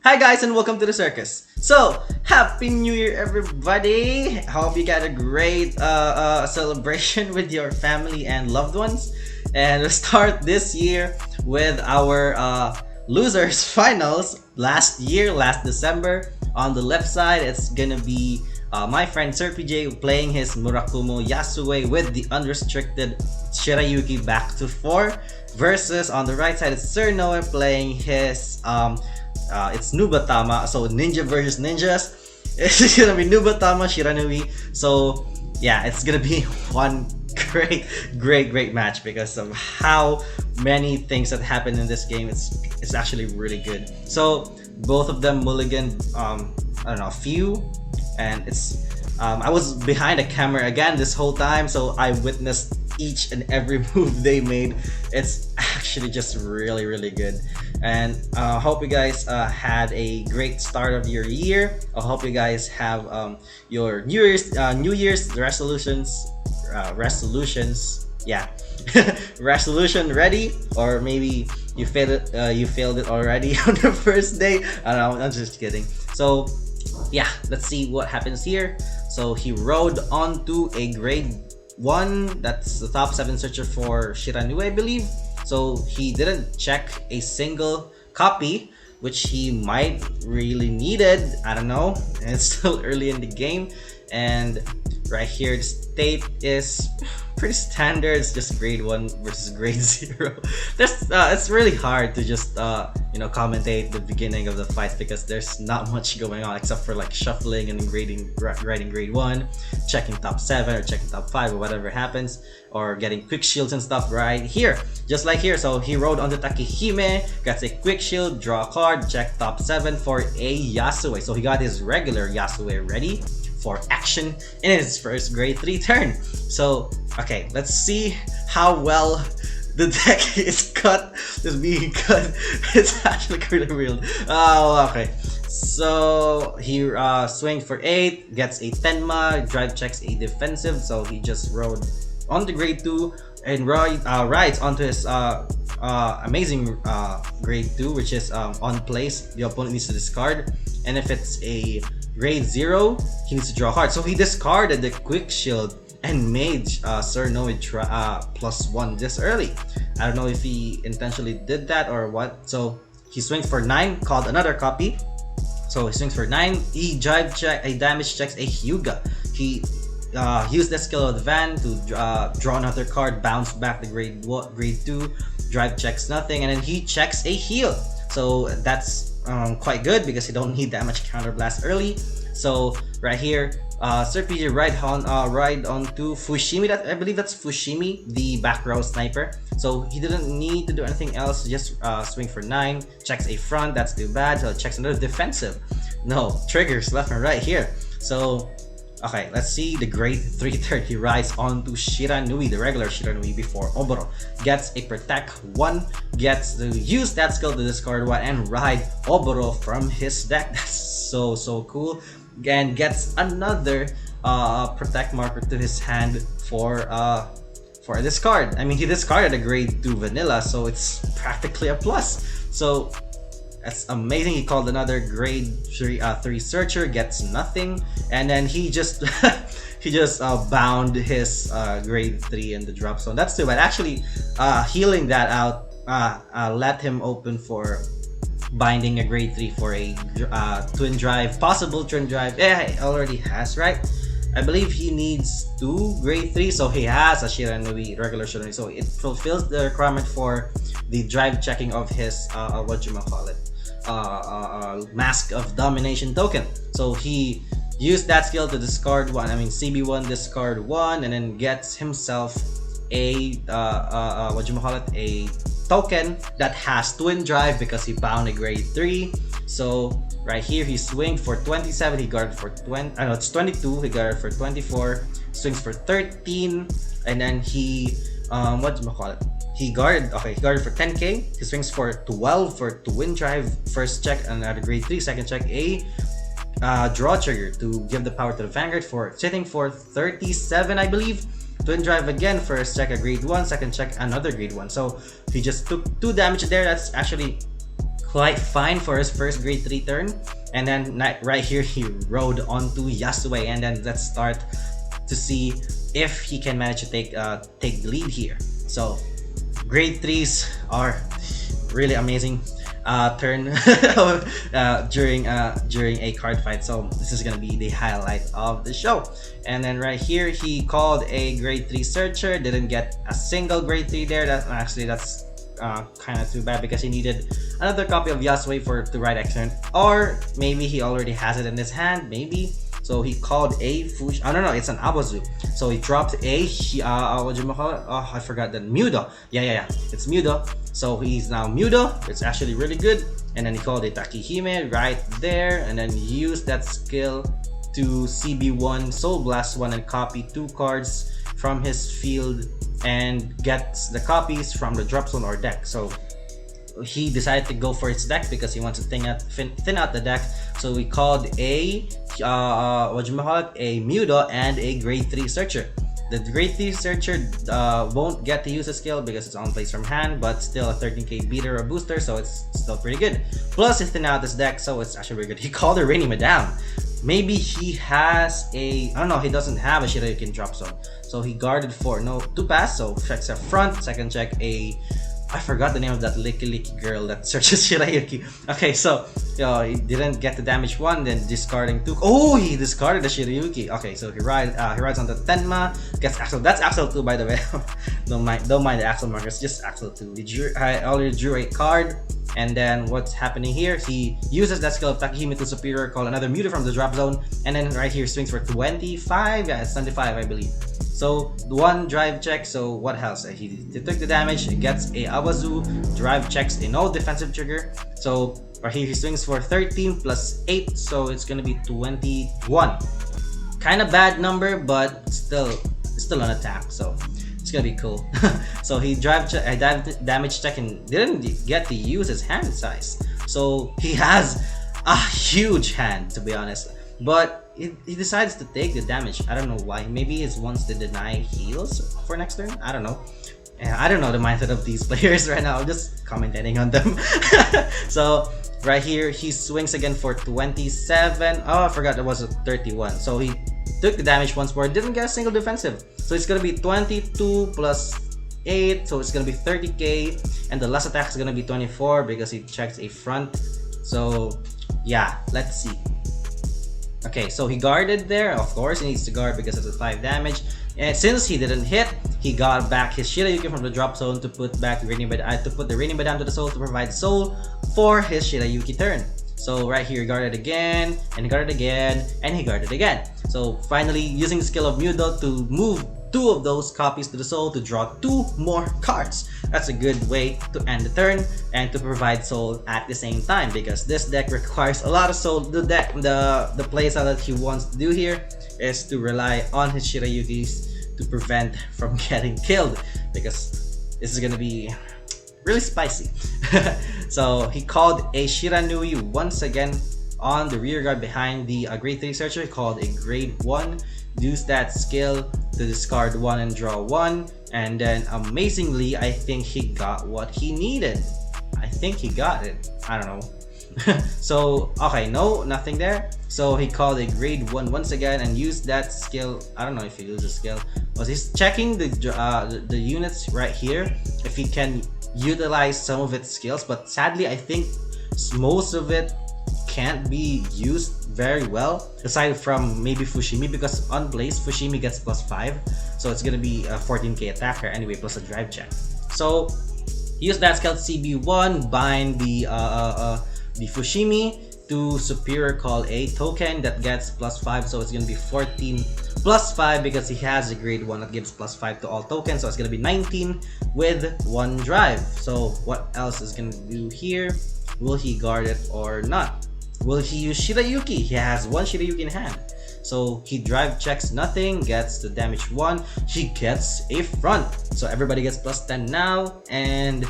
Hi guys and welcome to the circus. So, Happy New Year everybody! Hope you got a great celebration with your family and loved ones. And we'll start this year with our losers finals last year, last December. On the left side, it's gonna be my friend Sir PJ playing his Murakumo Yasuie with the unrestricted Shirayuki back to 4. Versus on the right side, it's Sir Noah playing his it's Nubatama, so ninja versus ninjas. It's gonna be Nubatama Shiranui. So yeah, it's gonna be one great match because of how many things that happened in this game. It's actually really good. So both of them mulligan I don't know, a few, and it's I was behind the camera again this whole time, so I witnessed each and every move they made. It's actually just really good, and hope you guys had a great start of your year. I hope you guys have your New Year's resolutions, yeah, resolution ready, or maybe you failed it already on the first day. I don't know, I'm just kidding. So yeah, let's see what happens here. So he rode onto a grade 1, that's the top 7 searcher for Shiranui, I believe. So he didn't check a single copy, which he might really needed. I don't know. And it's still early in the game. And right here, the state is pretty standard. It's just grade 1 versus grade 0. It's really hard to just commentate the beginning of the fights because there's not much going on except for like shuffling and writing grade 1, checking top 7 or checking top 5 or whatever happens, or getting quick shields and stuff right here, just like here. So he rode onto Takehime, gets a quick shield, draw a card, check top 7 for a Yasuie. So he got his regular Yasuie ready for action in his first grade 3 turn. So okay, let's see how well the deck is being cut. It's actually really weird. Oh, okay. So he swings for 8, gets a Tenma, drive checks a defensive. So he just rode on the grade 2 and rides onto his amazing grade 2, which is on place. The opponent needs to discard, and if it's a grade 0, he needs to draw a card. So he discarded the quick shield and made Sir Noe +1 this early. I don't know if he intentionally did that or what. So he swings for 9, called another copy. So he swings for 9, he damage checks a Hyuga. He used the skill of the van to draw another card, bounce back the grade 2, drive checks nothing, and then he checks a heal. So that's quite good because you don't need that much counterblast early. So right here, Sir PJ ride onto Fushimi. I believe that's Fushimi, the back row sniper. So he didn't need to do anything else. Just swing for 9, checks a front. That's too bad. So checks another defensive. No triggers left and right here. So okay, let's see the grade 3 turn. He rides onto Shiranui, the regular Shiranui before Oboro. Gets a protect 1, gets to use that skill to discard 1 and ride Oboro from his deck. That's so cool. And gets another protect marker to his hand for a discard. I mean, he discarded a grade 2 vanilla, so it's practically a plus. So that's amazing. He called another grade 3 searcher, gets nothing, and then he just bound his grade 3 in the drop zone. That's too bad. Actually, healing that out let him open for binding a grade 3 for a twin drive, possible twin drive. Yeah, he already has, right? I believe he needs 2 grade 3, so he has a Shiranui, regular Shiranui, so it fulfills the requirement for the drive checking of his Mask of Domination token. So he used that skill to discard 1. I mean, CB1 discard 1, and then gets himself a a token that has twin drive because he bound a grade 3. So right here he swings for 27, he guarded for 20, I know it's 22, he guarded for 24, swings for 13, and then he he guarded for 10k, he swings for 12 for twin drive, first check another grade 3, second check a draw trigger to give the power to the Vanguard for sitting for 37, I believe. Twin drive again, first check a grade 1, second check another grade 1. So he just took 2 damage there. That's actually quite fine for his first grade 3 turn. And then right here he rode onto Yasuie, and then let's start to see if he can manage to take the lead here. So grade 3s are really amazing turn during a card fight. So this is gonna be the highlight of the show. And then right here he called a grade 3 searcher, didn't get a single grade 3 there. That's kind of too bad, because he needed another copy of Yasuie for the right action, or maybe he already has it in his hand, maybe. So he called a Fush. I don't know. It's an Abazu. So he dropped a what do you call it? Oh, I forgot the Mudo. Yeah. It's Mudo. So he's now Mudo. It's actually really good. And then he called a Takihime right there, and then used that skill to CB1 Soul Blast 1 and copy 2 cards from his field and gets the copies from the drop zone or deck. So he decided to go for his deck because he wants to thin out the deck. So we called a a Mudo and a grade 3 searcher. The grade 3 searcher won't get to use a skill because it's on place from hand, but still a 13k beater or booster, so it's still pretty good. Plus he thin out his deck, so it's actually really good. He called a Rainy Madame. Maybe he has a, I don't know, he doesn't have a Shirayuki drop zone. So he guarded for 2 pass, so checks up front, second check a, I forgot the name of that licky girl that searches Shirayuki. Okay, so he didn't get the damage 1, then discarding 2. Oh, he discarded the Shirayuki. Okay, so he rides on the Tenma, gets Axel. That's Axel 2, by the way. don't mind the Axel markers, just Axel 2. I already drew a card. And then what's happening here, he uses that skill of Takihime to superior, call another Muto from the drop zone, and then right here swings for 25. Yeah, it's 25, I believe. So one drive check. So what else? He took the damage. He gets a Awazu. Drive checks a no defensive trigger. So right here he swings for 13 plus 8. So it's gonna be 21. Kind of bad number, but still an attack. So it's gonna be cool. So he damage check and didn't get to use his hand size. So he has a huge hand, to be honest. But he decides to take the damage. I don't know why. Maybe he wants to deny heals for next turn. I don't know. I don't know the mindset of these players right now. I'm just commenting on them. So right here he swings again for 27. Oh, I forgot it was a 31. So he took the damage once more. Didn't get a single defensive. So it's gonna be 22 plus 8. So it's gonna be 30k. And the last attack is gonna be 24 because he checks a front. So yeah, let's see. Okay, so he guarded there. Of course, he needs to guard because of the 5 damage. And since he didn't hit, he got back his Shirayuki from the drop zone to put back the Rainy Madame to the soul to provide soul for his Shirayuki turn. So right here, he guarded again, and he guarded again, and he guarded again. So finally, using the skill of Mudo to move 2 of those copies to the soul to draw 2 more cards. That's a good way to end the turn and to provide soul at the same time, because this deck requires a lot of soul. The playstyle that he wants to do here is to rely on his Shirayukis to prevent from getting killed, because this is gonna be really spicy. So he called a Shiranui once again on the rear guard behind the grade 3 searcher. He called a grade 1, used that skill to discard 1 and draw 1, and then amazingly I think he got what he needed. I think he got it. I don't know. So okay, no, nothing there. So he called a grade 1 once again and used that skill. I don't know if he used the skill, but he's checking the units right here if he can utilize some of its skills, but sadly I think most of it can't be used very well, aside from maybe Fushimi, because on place Fushimi gets +5, so it's gonna be a 14k attacker anyway, plus a drive check. So use that skill CB1, bind the Fushimi to superior, call a token that gets +5, so it's gonna be 14 plus 5 because he has a grade 1 that gives +5 to all tokens, so it's gonna be 19 with 1 drive. So what else is gonna do here? Will he guard it or not? Will he use Shirayuki? He has 1 Shirayuki in hand. So he drive checks nothing, gets the damage 1, he gets a front. So everybody gets +10 now, and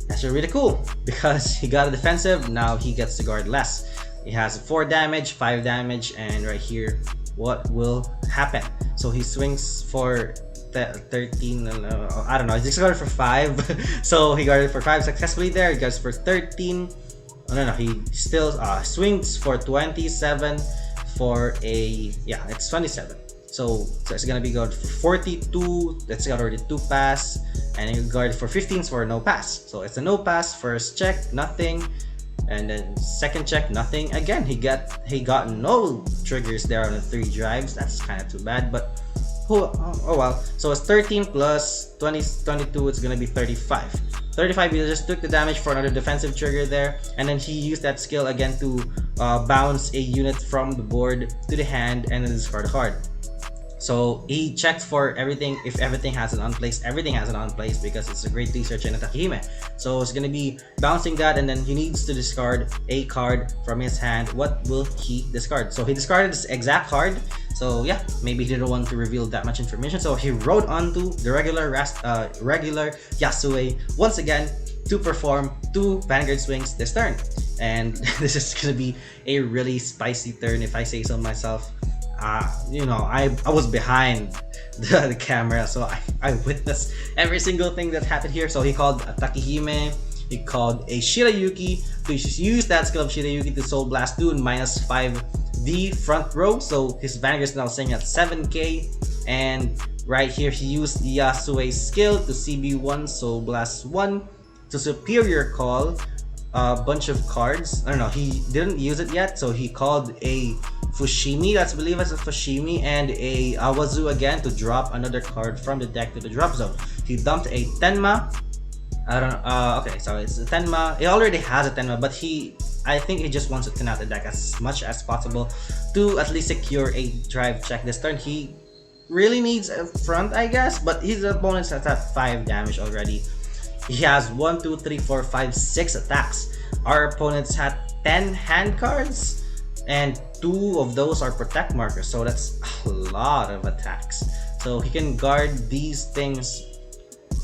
that's really cool because he got a defensive, now he gets to guard less. He has 4 damage, 5 damage, and right here, what will happen? So he swings for 13, I don't know, he just guarded for 5. So he guarded for 5 successfully there, he guards for 13. no, no, he still swings for 27 for a, yeah, it's 27. So it's gonna be good for 42. That's already 2 pass, and you guard for 15 for no pass. So it's a no pass. First check, nothing, and then second check, nothing. Again, he got no triggers there on the 3 drives. That's kind of too bad, but oh well. So it's 13 plus 22. It's gonna be 35. 35, he just took the damage for another defensive trigger there, and then he used that skill again to bounce a unit from the board to the hand and then discard a card. So he checked for everything. If everything has an unplaced, everything has an unplaced because it's a great research in Takahime. So it's gonna be bouncing that, and then he needs to discard a card from his hand. What will he discard? So he discarded this exact card. So yeah, maybe he didn't want to reveal that much information. So he wrote onto the regular Yasuie once again to perform 2 Vanguard swings this turn. And this is gonna be a really spicy turn if I say so myself. You know, I was behind the camera, so I witnessed every single thing that happened here. So he called a Takahime, he called a Shirayuki to use that skill of Shirayuki to Soul Blast 2 and -5 the front row. So his Vanguard is now sitting at 7k, and right here he used Yasue's skill to CB1 Soul Blast 1 to Superior Call a bunch of cards. I don't know, he didn't use it yet, so he called a Fushimi, that's believe as a Fushimi, and a Awazu again to drop another card from the deck to the drop zone. He dumped a Tenma. I don't know. Okay, so it's a Tenma. He already has a Tenma, but I think he just wants to thin out the deck as much as possible to at least secure a drive check this turn. He really needs a front, I guess, but his opponent's at 5 damage already. He has 1, 2, 3, 4, 5, 6 attacks. Our opponents had 10 hand cards, and 2 of those are protect markers, so that's a lot of attacks. So he can guard these things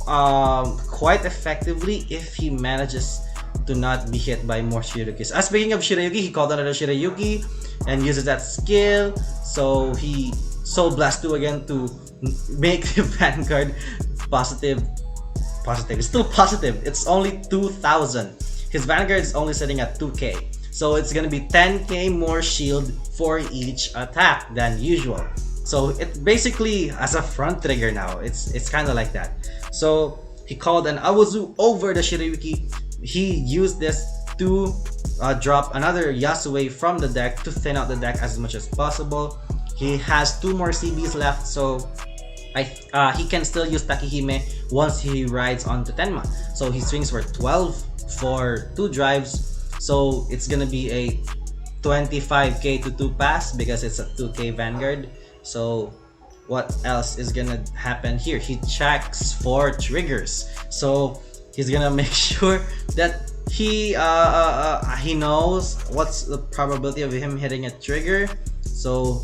quite effectively if he manages to not be hit by more Shirayukis. Speaking of Shirayuki, he called another Shirayuki and uses that skill, so he Soul Blast 2 again to make the Vanguard positive. It's still positive. It's only 2,000. His Vanguard is only sitting at 2k. So it's gonna be 10k more shield for each attack than usual. So it basically has a front trigger now. It's kind of like that. So he called an Awazu over the Shirayuki. He used this to drop another Yasuie from the deck to thin out the deck as much as possible. He has 2 more CBs left, so he can still use Takahime once he rides onto Tenma. So he swings for 12 for 2 drives. So it's gonna be a 25k to 2 pass because it's a 2k Vanguard. So what else is gonna happen here? He checks for triggers. So he's gonna make sure that he knows what's the probability of him hitting a trigger. So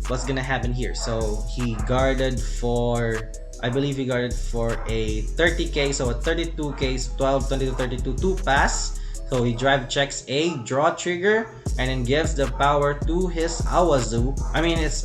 what's gonna happen here? So he guarded for, I believe he guarded for a 30k, so a 32k, 12, 22, 32, 2 pass. So he drive checks a draw trigger and then gives the power to his Awazu. I mean, it's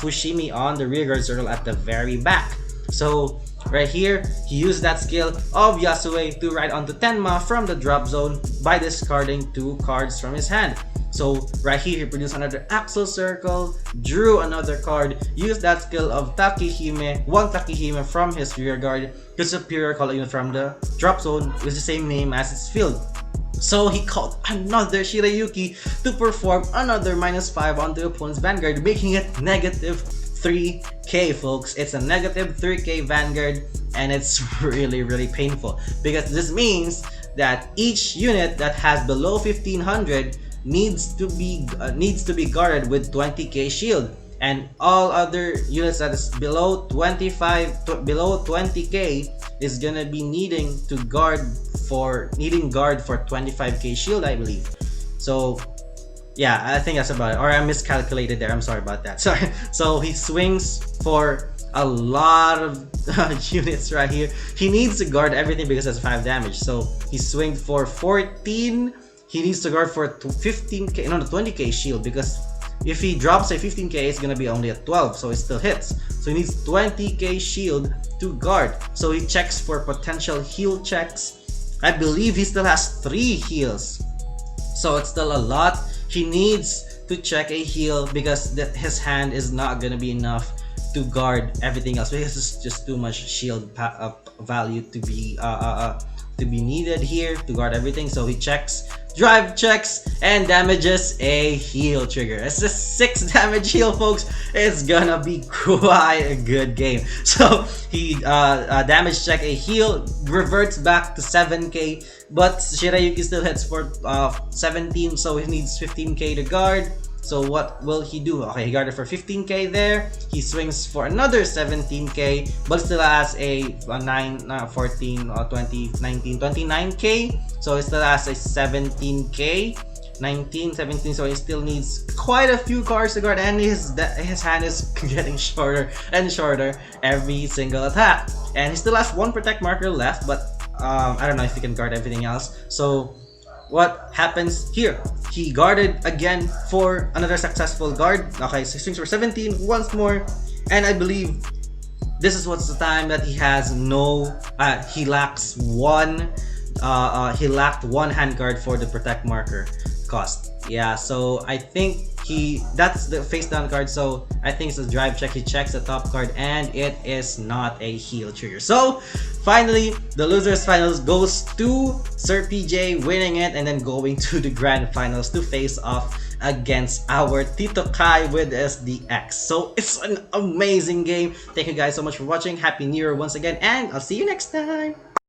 Fushimi on the rear guard circle at the very back. So right here, he used that skill of Yasuie to ride onto Tenma from the drop zone by discarding 2 cards from his hand. So right here, he produced another Axle Circle, drew another card, used that skill of Takahime, 1 Takahime from his rear guard to Superior Call unit from the drop zone with the same name as its field. So he called another Shirayuki to perform another -5 on the opponent's Vanguard, making it -3k, folks. It's a -3k Vanguard, and it's really painful because this means that each unit that has below 1500 needs to be guarded with 20k shield, and all other units that is below 20k is gonna be needing guard for 25k shield, I believe. So yeah, I think that's about it, or I miscalculated there. I'm sorry about that. Sorry. So he swings for a lot of units right here. He needs to guard everything because that's 5 damage. So he swings for 14. He needs to guard for 15k, no, 20k shield, because if he drops a 15k, it's gonna be only a 12, so it still hits. So he needs 20k shield to guard. So he checks for potential heal checks. I believe he still has 3 heals. So it's still a lot. He needs to check a heal because his hand is not gonna be enough to guard everything else because it's just too much shield value to be needed here to guard everything. So he checks, drive checks, and damages a heal trigger. It's a 6 damage heal, folks. It's gonna be quite a good game. So he damage check a heal, reverts back to 7k, but Shirayuki still hits for 17, so he needs 15k to guard. So what will he do? Okay, he guarded for 15k there. He swings for another 17k, but still has a 9, 14, 20, 19, 29k. So he still has a 17k, 19, 17. So he still needs quite a few cards to guard, and his hand is getting shorter and shorter every single attack. And he still has one protect marker left, but I don't know if he can guard everything else. So what happens here? He guarded again for another successful guard. Okay, so he swings for 17 once more, and I believe this is what's the time that he has no. He lacks one. He lacked one hand guard for the protect marker cost. Yeah, so I think that's the face down card. So I think it's a drive check. He checks the top card, and it is not a heal trigger. So finally, the losers finals goes to Sir PJ, winning it and then going to the grand finals to face off against our Tito Kai with SDX. So it's an amazing game. Thank you guys so much for watching. Happy New Year once again, and I'll see you next time.